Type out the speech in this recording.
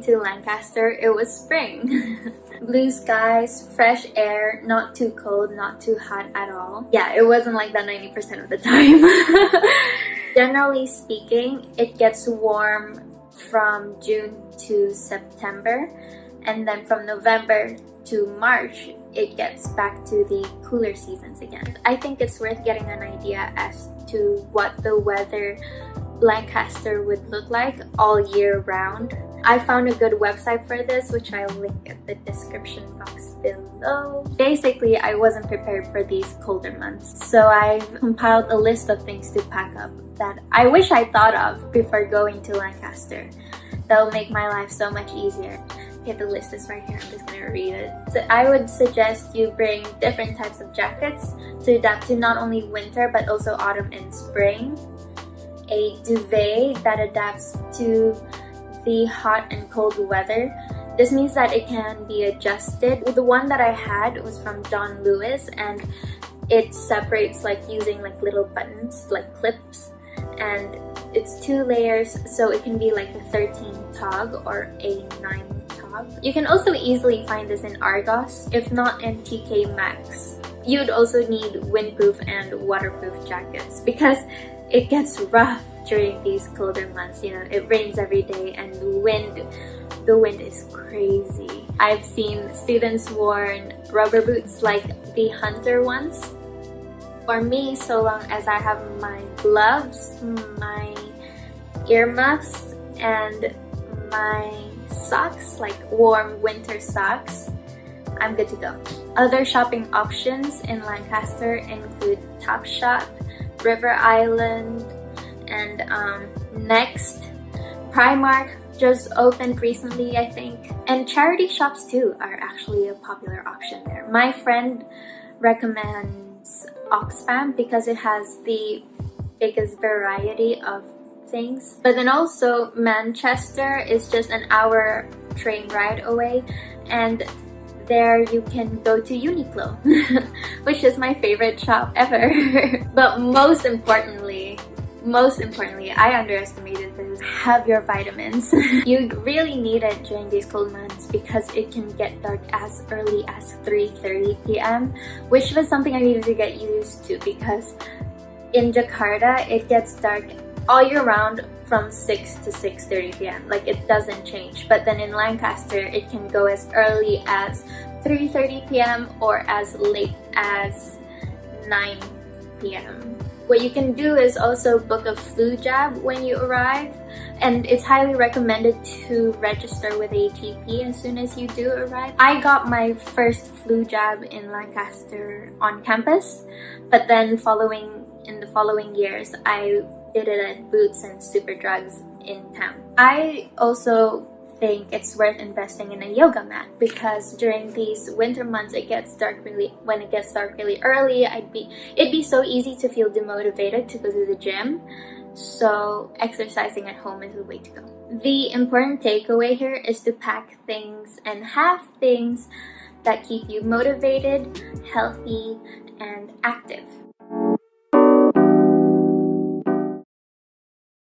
to Lancaster, it was spring. Blue skies, fresh air, not too cold, not too hot at all. Yeah, it wasn't like that 90% of the time. Generally speaking, it gets warm from June to September, and then from November to March, it gets back to the cooler seasons again. I think it's worth getting an idea as to what the weather Lancaster would look like all year round. I found a good website for this, which I'll link at the description box below. Basically, I wasn't prepared for these colder months, so I've compiled a list of things to pack up that I wish I thought of before going to Lancaster. That'll make my life so much easier. Okay, the list is right here. I'm just gonna read it. So I would suggest you bring different types of jackets to adapt to not only winter but also autumn and spring. A duvet that adapts to the hot and cold weather. This means that it can be adjusted. The one that I had was from John Lewis, and it separates like using like little buttons, like clips, and it's 2 layers, so it can be like a 13 tog or a 9 tog. You can also easily find this in Argos, if not in TK Maxx. You'd also need windproof and waterproof jackets because it gets rough during these colder months. You know, it rains every day and the wind is crazy. I've seen students worn rubber boots like the Hunter ones. For me, so long as I have my gloves, my earmuffs, and my socks, like warm winter socks, I'm good to go. Other shopping options in Lancaster include Topshop, River Island, and Next. Primark just opened recently, I think. And charity shops too are actually a popular option there. My friend recommends Oxfam because it has the biggest variety of things. But then also Manchester is just an hour train ride away, and there you can go to Uniqlo, which is my favorite shop ever. But most importantly, I underestimated this. Have your vitamins. You really need it during these cold months because it can get dark as early as 3:30 p.m. which was something I needed to get used to because in Jakarta it gets dark all year round from 6 to 6:30 p.m. Like, it doesn't change. But then in Lancaster, it can go as early as 3:30 p.m. or as late as 9 p.m. What you can do is also book a flu jab when you arrive, and it's highly recommended to register with ATP as soon as you do arrive. I got my first flu jab in Lancaster on campus, but then in the following years, I did it at Boots and Superdrugs in town. I also think it's worth investing in a yoga mat because during these winter months when it gets dark really early, it'd be so easy to feel demotivated to go to the gym. So exercising at home is the way to go. The important takeaway here is to pack things and have things that keep you motivated, healthy, and active.